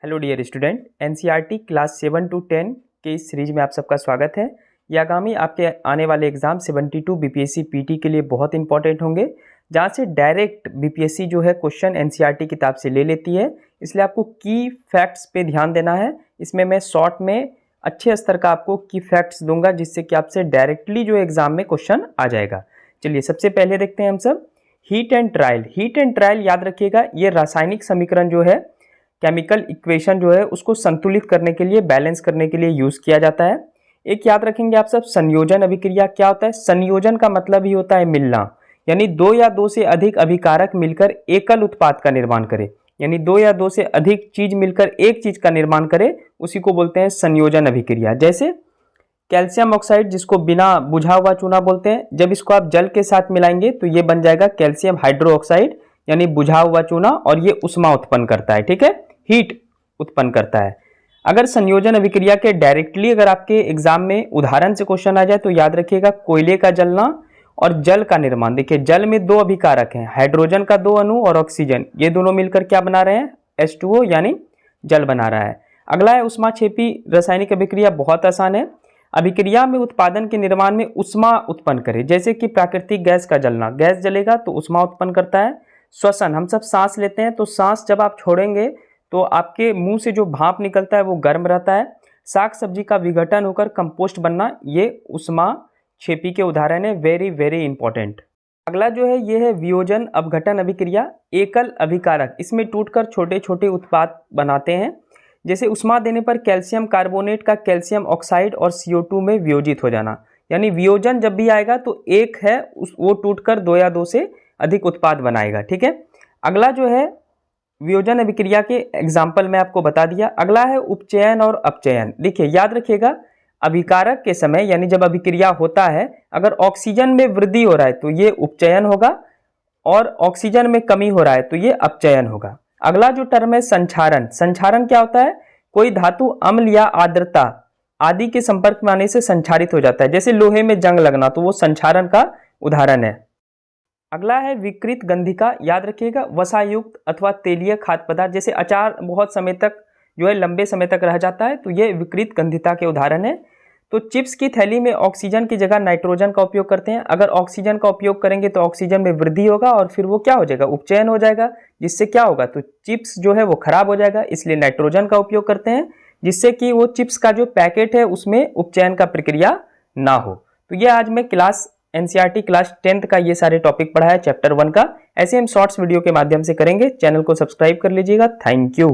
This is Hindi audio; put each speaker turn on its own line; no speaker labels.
Hello dear student, NCERT class 7 to 10 के इस सीरीज में आप सबका स्वागत है। ये आगामी आपके आने वाले एग्जाम 72 बीपीएससी पीटी के लिए बहुत इंपॉर्टेंट होंगे, जहाँ से डायरेक्ट बीपीएससी जो है क्वेश्चन एनसीईआरटी किताब से ले लेती है। इसलिए आपको की फैक्ट्स पे ध्यान देना है। इसमें मैं शॉर्ट में अच्छे स्तर का आपको की फैक्ट्स दूंगा, जिससे कि आपसे डायरेक्टली जो एग्जाम में क्वेश्चन आ जाएगा। चलिए सबसे पहले देखते हैं हम सब heat and trial. Heat and trial याद रखिएगा, ये रासायनिक समीकरण जो है, केमिकल इक्वेशन जो है, उसको संतुलित करने के लिए, बैलेंस करने के लिए यूज किया जाता है। एक याद रखेंगे आप सब, संयोजन अभिक्रिया क्या होता है। संयोजन का मतलब ही होता है मिलना, यानी दो या दो से अधिक अभिकारक मिलकर एकल उत्पाद का निर्माण करे, यानी दो या दो से अधिक चीज मिलकर एक चीज का निर्माण करे, उसी को बोलते हैं संयोजन अभिक्रिया। जैसे कैल्शियम ऑक्साइड, जिसको बिना बुझा हुआ चूना बोलते हैं, जब इसको आप जल के साथ मिलाएंगे तो ये बन जाएगा कैल्शियम हाइड्रोक्साइड, यानी बुझा हुआ चूना, और ये उष्मा उत्पन्न करता है, ठीक है, हीट उत्पन्न करता है। अगर संयोजन अभिक्रिया के डायरेक्टली अगर आपके एग्जाम में उदाहरण से क्वेश्चन आ जाए तो याद रखिएगा, कोयले का जलना और जल का निर्माण। देखिए जल में दो अभिकारक हैं, हाइड्रोजन का दो अणु और ऑक्सीजन, ये दोनों मिलकर क्या बना रहे हैं, H2O यानी जल बना रहा है। अगला है उष्माक्षेपी रासायनिक अभिक्रिया, बहुत आसान है। अभिक्रिया में उत्पादन के निर्माण में उष्मा उत्पन्न करे, जैसे कि प्राकृतिक गैस का जलना, गैस जलेगा तो उष्मा उत्पन्न करता है। श्वसन, हम सब सांस लेते हैं तो सांस जब आप छोड़ेंगे तो आपके मुंह से जो भाप निकलता है वो गर्म रहता है। साग सब्जी का विघटन होकर कंपोस्ट बनना, ये उष्माक्षेपी के उदाहरण है, वेरी वेरी इंपॉर्टेंट। अगला जो है ये है वियोजन अपघटन अभिक्रिया। एकल अभिकारक इसमें टूटकर छोटे छोटे उत्पाद बनाते हैं। जैसे उष्मा देने पर कैल्शियम कार्बोनेट का कैल्शियम ऑक्साइड और CO2 में वियोजित हो जाना, यानी वियोजन जब भी आएगा तो एक है वो टूटकर दो या दो से अधिक उत्पाद बनाएगा, ठीक है। अगला जो है वियोजन अभिक्रिया के एग्जाम्पल में आपको बता दिया। अगला है उपचयन और अपचयन। देखिए याद रखिएगा, अभिकारक के समय यानी जब अभिक्रिया होता है, अगर ऑक्सीजन में वृद्धि हो रहा है तो ये उपचयन होगा, और ऑक्सीजन में कमी हो रहा है तो ये अपचयन होगा। अगला जो टर्म है संक्षारण। संक्षारण क्या होता है, कोई धातु अम्ल या आर्द्रता आदि के संपर्क में आने से संक्षारित हो जाता है, जैसे लोहे में जंग लगना, तो वो संक्षारण का उदाहरण है। अगला है विकृत गंधिका। याद रखिएगा, वसायुक्त अथवा तेलीय खाद्य पदार्थ, जैसे अचार बहुत समय तक जो है लंबे समय तक रह जाता है तो ये विकृत गंधिता के उदाहरण है। तो चिप्स की थैली में ऑक्सीजन की जगह नाइट्रोजन का उपयोग करते हैं। अगर ऑक्सीजन का उपयोग करेंगे तो ऑक्सीजन में वृद्धि होगा और फिर वो क्या हो जाएगा, उपचयन हो जाएगा, जिससे क्या होगा, तो चिप्स जो है वो खराब हो जाएगा। इसलिए नाइट्रोजन का उपयोग करते हैं, जिससे कि वो चिप्स का जो पैकेट है उसमें उपचयन का प्रक्रिया ना हो। तो ये आज मैं क्लास एनसीईआरटी क्लास 10th का ये सारे टॉपिक पढ़ा है, चैप्टर 1 का। ऐसे हम शॉर्ट्स वीडियो के माध्यम से करेंगे। चैनल को सब्सक्राइब कर लीजिएगा। Thank you.